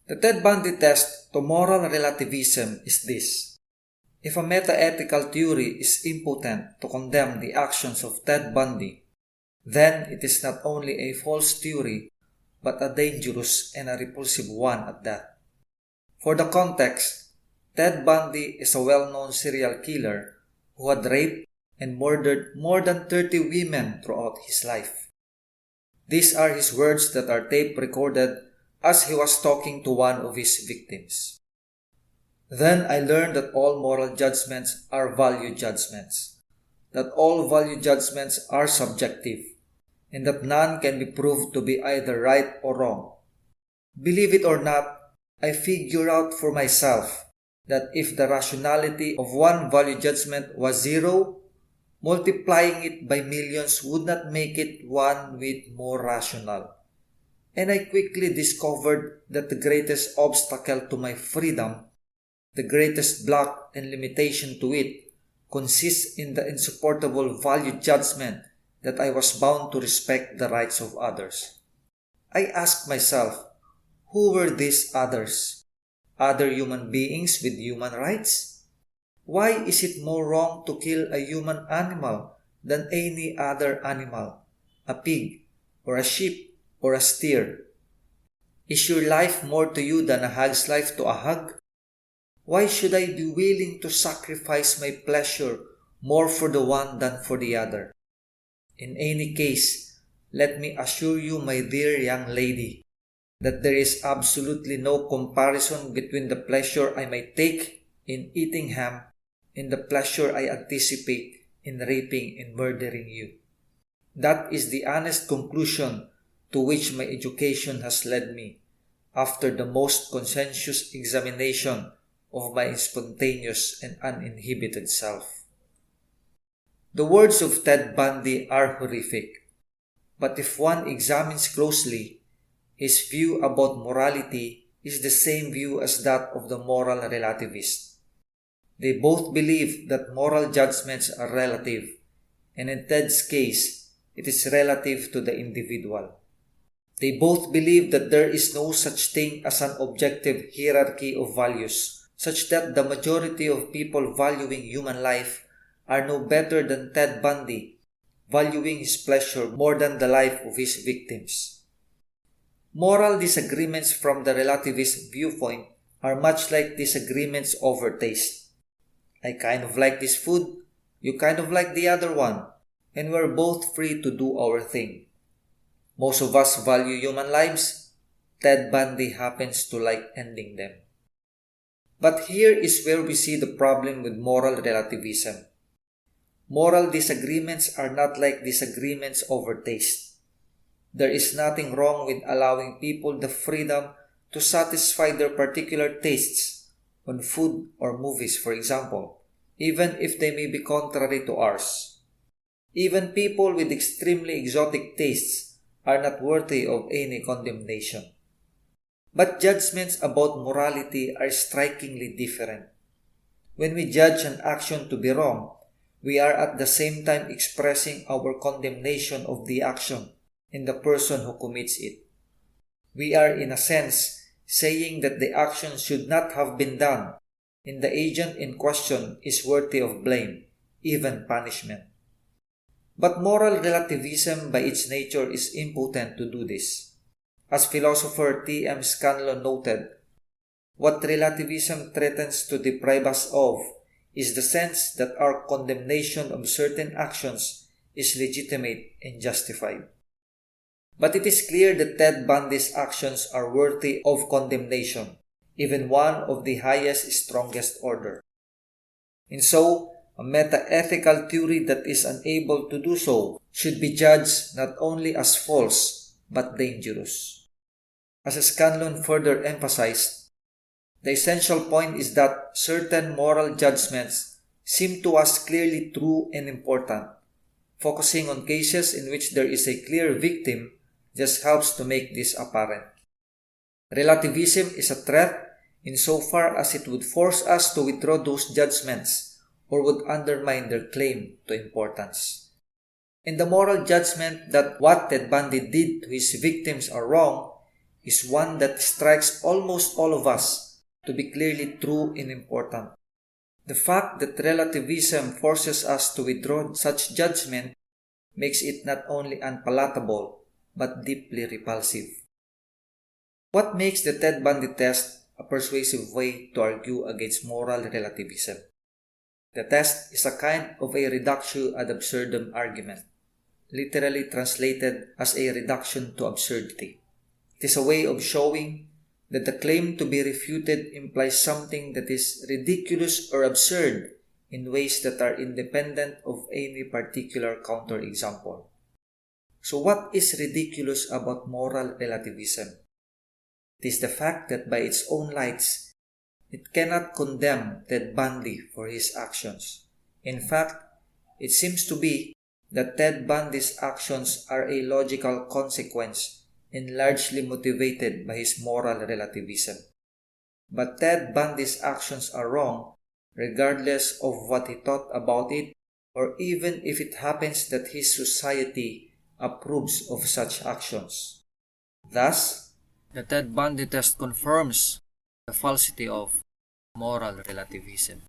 The Ted Bundy test to moral relativism is this. If a meta-ethical theory is impotent to condemn the actions of Ted Bundy, then it is not only a false theory, but a dangerous and a repulsive one at that. For the context, Ted Bundy is a well-known serial killer who had raped and murdered more than 30 women throughout his life. These are his words that are tape recorded as he was talking to one of his victims. Then I learned that all moral judgments are value judgments, that all value judgments are subjective, and that none can be proved to be either right or wrong. Believe it or not, I figure out for myself that if the rationality of one value judgment was 0, multiplying it by millions would not make it one with more rational. And I quickly discovered that the greatest obstacle to my freedom, the greatest block and limitation to it, consists in the insupportable value judgment that I was bound to respect the rights of others. I asked myself, who were these others? Other human beings with human rights? Why is it more wrong to kill a human animal than any other animal, a pig, or a sheep, or a steer? Is your life more to you than a hog's life to a hog? Why should I be willing to sacrifice my pleasure more for the one than for the other? In any case, let me assure you, my dear young lady, that there is absolutely no comparison between the pleasure I might take in eating ham and the pleasure I anticipate in raping and murdering you. That is the honest conclusion to which my education has led me, after the most conscientious examination of my spontaneous and uninhibited self. The words of Ted Bundy are horrific, but if one examines closely, his view about morality is the same view as that of the moral relativist. They both believe that moral judgments are relative, and in Ted's case, it is relative to the individual. They both believe that there is no such thing as an objective hierarchy of values, such that the majority of people valuing human life are no better than Ted Bundy, valuing his pleasure more than the life of his victims. Moral disagreements from the relativist viewpoint are much like disagreements over taste. I kind of like this food, you kind of like the other one, and we're both free to do our thing. Most of us value human lives. Ted Bundy happens to like ending them. But here is where we see the problem with moral relativism. Moral disagreements are not like disagreements over taste. There is nothing wrong with allowing people the freedom to satisfy their particular tastes on food or movies, for example, even if they may be contrary to ours. Even people with extremely exotic tastes are not worthy of any condemnation. But judgments about morality are strikingly different. When we judge an action to be wrong, we are at the same time expressing our condemnation of the action and the person who commits it. We are, in a sense, saying that the action should not have been done, and the agent in question is worthy of blame, even punishment. But moral relativism by its nature is impotent to do this. As philosopher T.M. Scanlon noted, what relativism threatens to deprive us of is the sense that our condemnation of certain actions is legitimate and justified. But it is clear that Ted Bundy's actions are worthy of condemnation, even one of the highest, strongest order. And so, a meta-ethical theory that is unable to do so should be judged not only as false, but dangerous. As Scanlon further emphasized, the essential point is that certain moral judgments seem to us clearly true and important. Focusing on cases in which there is a clear victim just helps to make this apparent. Relativism is a threat insofar as it would force us to withdraw those judgments or would undermine their claim to importance. And the moral judgment that what Ted Bundy did to his victims are wrong is one that strikes almost all of us to be clearly true and important. The fact that relativism forces us to withdraw such judgment makes it not only unpalatable but deeply repulsive. What makes the Ted Bundy test a persuasive way to argue against moral relativism? The test is a kind of a reductio ad absurdum argument, literally translated as a reduction to absurdity. It is a way of showing that the claim to be refuted implies something that is ridiculous or absurd in ways that are independent of any particular counterexample. So what is ridiculous about moral relativism? It is the fact that by its own lights, it cannot condemn Ted Bundy for his actions. In fact, it seems to be that Ted Bundy's actions are a logical consequence and largely motivated by his moral relativism. But Ted Bundy's actions are wrong regardless of what he thought about it, or even if it happens that his society approves of such actions. Thus, the Ted Bundy test confirms the falsity of moral relativism.